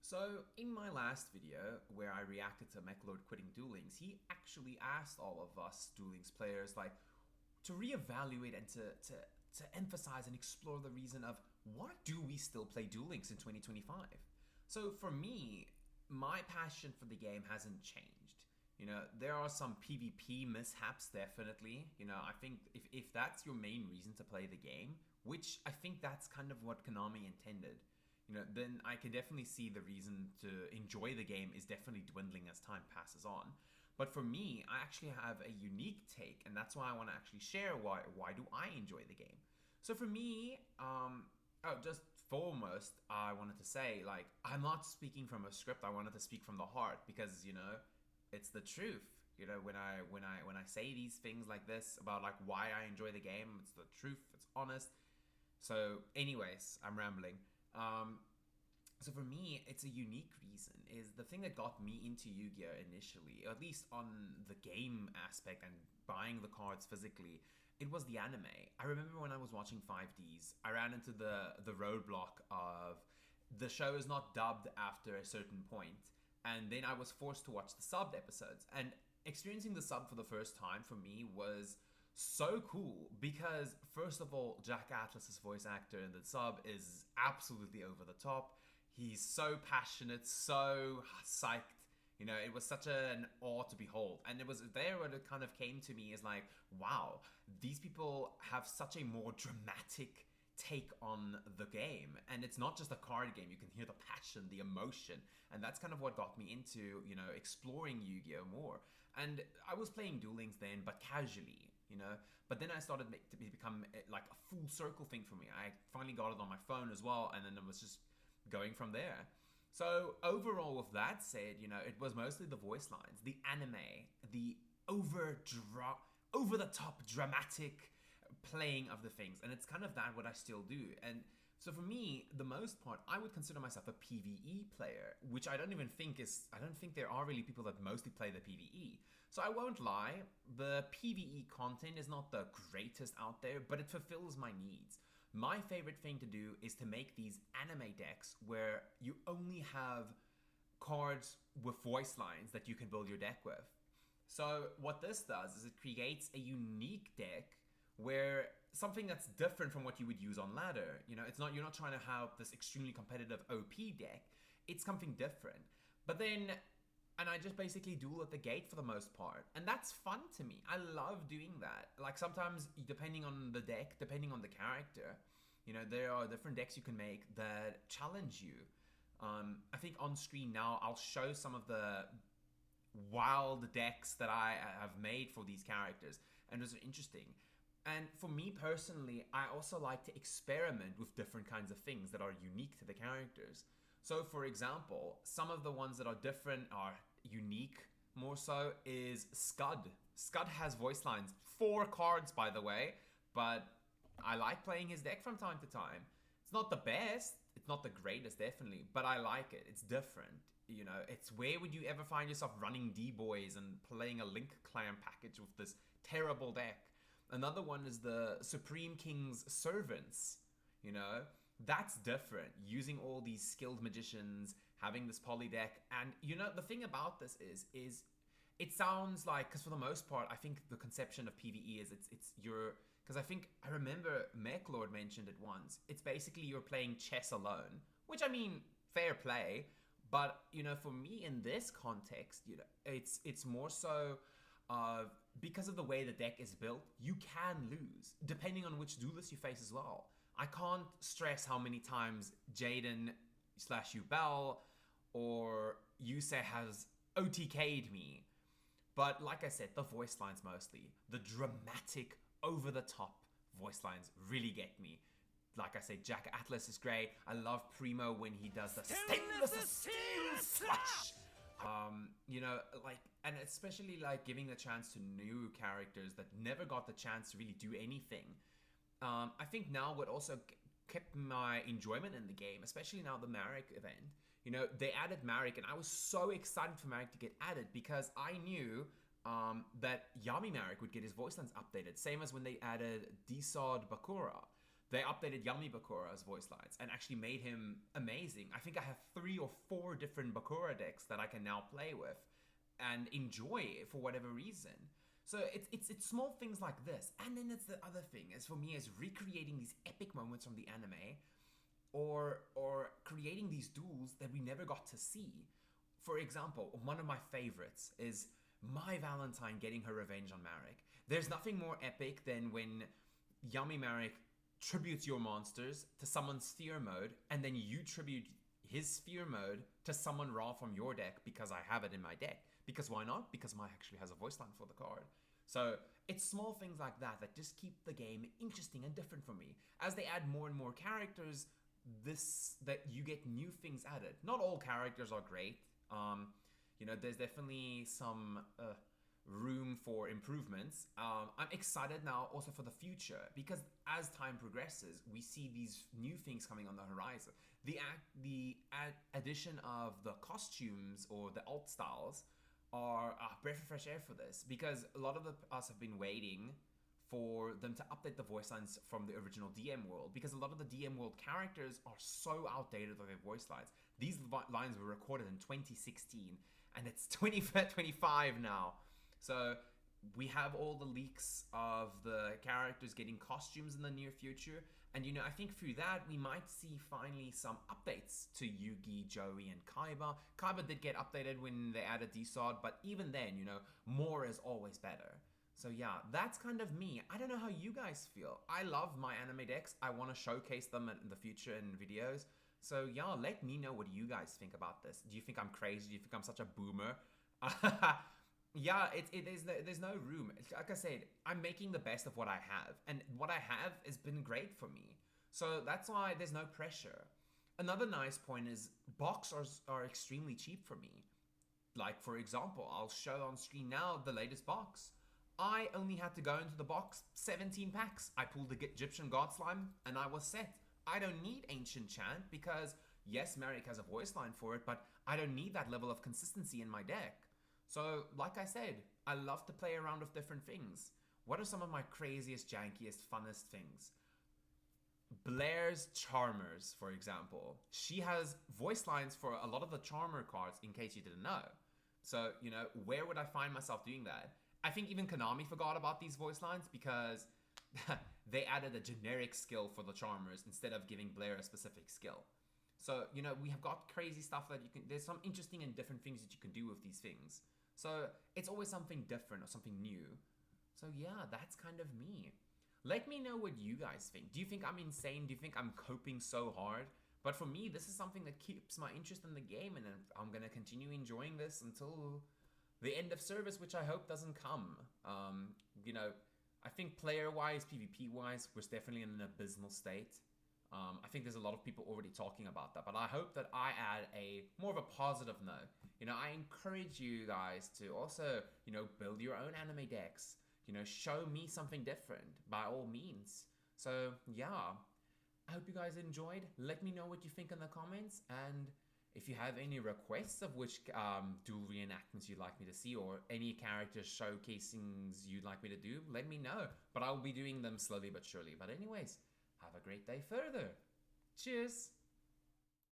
So, in my last video, where I reacted to MechLord quitting Duel Links, he actually asked all of us Duel Links players, to reevaluate and to emphasize and explore the reason of why do we still play Duel Links in 2025? So, for me, my passion for the game hasn't changed. There are some PvP mishaps, definitely. I think if that's your main reason to play the game, which I think that's kind of what Konami intended, then I can definitely see the reason to enjoy the game is definitely dwindling as time passes on. But for me, I actually have a unique take, and that's why I want to actually share why do I enjoy the game. So for me, just foremost, I wanted to say, I'm not speaking from a script. I wanted to speak from the heart because it's the truth. When I say these things like this about why I enjoy the game, it's the truth. It's honest. So, anyways, I'm rambling. So for me, it's a unique reason. Is the thing that got me into Yu-Gi-Oh initially, or at least on the game aspect and buying the cards physically, it was the anime. I remember when I was watching 5Ds, I ran into the roadblock of the show is not dubbed after a certain point, and then I was forced to watch the subbed episodes. And experiencing the sub for the first time for me was so cool because first of all, Jack Atlas's voice actor in the sub is absolutely over the top. He's so passionate, so psyched. It was such an awe to behold. And it was there when it kind of came to me is wow, these people have such a more dramatic take on the game, and it's not just a card game. You can hear the passion, the emotion, and that's kind of what got me into exploring Yu-Gi-Oh more. And I was playing Duel Links then, but casually, but then I started to become like a full circle thing for me. I finally got it on my phone as well, and then it was just going from there. So overall, with that said, it was mostly the voice lines, the anime, the over the top dramatic playing of the things, and it's kind of that what I still do. And so for me, the most part, I would consider myself a PvE player, which I don't think there are really people that mostly play the PvE. So I won't lie, the PvE content is not the greatest out there, but it fulfills my needs. My favorite thing to do is to make these anime decks where you only have cards with voice lines that you can build your deck with. So what this does is it creates a unique deck where something that's different from what you would use on ladder. You're not trying to have this extremely competitive OP deck. It's something different. But then, and I just basically duel at the gate for the most part. And that's fun to me. I love doing that. Sometimes, depending on the deck, depending on the character, there are different decks you can make that challenge you. I think on screen now, I'll show some of the wild decks that I have made for these characters. And those are interesting. And for me personally, I also like to experiment with different kinds of things that are unique to the characters. So for example, some of the ones that are different are unique more so is Scud. Scud has voice lines. 4 cards, by the way, but I like playing his deck from time to time. It's not the best, it's not the greatest, definitely, but I like it. It's different. It's where would you ever find yourself running D-Boys and playing a Link Clan package with this terrible deck? Another one is the Supreme King's Servants. That's different. Using all these skilled magicians, having this poly deck, and the thing about this is it sounds like, because for the most part, I think the conception of PvE is it's your, because I remember MechLord mentioned it once. It's basically you're playing chess alone, which I mean, fair play, but for me in this context, it's more so because of the way the deck is built, you can lose, depending on which duelist you face as well. I can't stress how many times Jaden / Ubel or Yusei has OTK'd me. But like I said, the voice lines mostly. The dramatic, over-the-top voice lines really get me. Like I said, Jack Atlas is great. I love Primo when he does the stainless steel slash. And especially giving the chance to new characters that never got the chance to really do anything. I think now what also kept my enjoyment in the game, especially now the Marek event, they added Marek, and I was so excited for Marek to get added because I knew that Yami Marek would get his voice lines updated, same as when they added Disod Bakura. they updated Yami Bakura's voice lines and actually made him amazing. I think I have 3 or 4 different Bakura decks that I can now play with and enjoy for whatever reason. So it's small things like this. And then it's the other thing is for me is recreating these epic moments from the anime or creating these duels that we never got to see. For example, one of my favorites is My Valentine getting her revenge on Marek. There's nothing more epic than when Yami Marek tributes your monsters to someone's sphere mode, and then you tribute his sphere mode to someone raw from your deck because I have it in my deck. Because why not? Because Mai actually has a voice line for the card. So it's small things like that that just keep the game interesting and different for me. As they add more and more characters, that you get new things added. Not all characters are great. There's definitely some room for improvements. I'm excited now also for the future because as time progresses, we see these new things coming on the horizon. The addition of the costumes or the alt styles are a breath of fresh air for this because a lot of us have been waiting for them to update the voice lines from the original DM world because a lot of the DM world characters are so outdated with their voice lines. These lines were recorded in 2016 and it's 2025 now. So we have all the leaks of the characters getting costumes in the near future. And, I think through that, we might see finally some updates to Yugi, Joey, and Kaiba. Kaiba did get updated when they added DSOD, but even then, more is always better. So yeah, that's kind of me. I don't know how you guys feel. I love my anime decks. I want to showcase them in the future in videos. So yeah, let me know what you guys think about this. Do you think I'm crazy? Do you think I'm such a boomer? Yeah, there's no room. Like I said, I'm making the best of what I have. And what I have has been great for me. So that's why there's no pressure. Another nice point is boxes are extremely cheap for me. Like, for example, I'll show on screen now the latest box. I only had to go into the box 17 packs. I pulled the Egyptian God Slime and I was set. I don't need Ancient Chant because, yes, Marek has a voice line for it, but I don't need that level of consistency in my deck. So, like I said, I love to play around with different things. What are some of my craziest, jankiest, funnest things? Blair's Charmers, for example. She has voice lines for a lot of the Charmer cards, in case you didn't know. So, where would I find myself doing that? I think even Konami forgot about these voice lines because they added a generic skill for the Charmers instead of giving Blair a specific skill. So, we have got crazy stuff that there's some interesting and different things that you can do with these things. So, it's always something different or something new. So, yeah, that's kind of me. Let me know what you guys think. Do you think I'm insane? Do you think I'm coping so hard? But for me, this is something that keeps my interest in the game, and I'm going to continue enjoying this until the end of service, which I hope doesn't come. I think player-wise, PvP-wise, we're definitely in an abysmal state. I think there's a lot of people already talking about that, but I hope that I add a more of a positive note. I encourage you guys to also, build your own anime decks. Show me something different by all means. So yeah, I hope you guys enjoyed. Let me know what you think in the comments, and if you have any requests of which duel reenactments you'd like me to see or any character showcasings you'd like me to do, let me know. But I'll be doing them slowly but surely. But anyways, have a great day further. Cheers!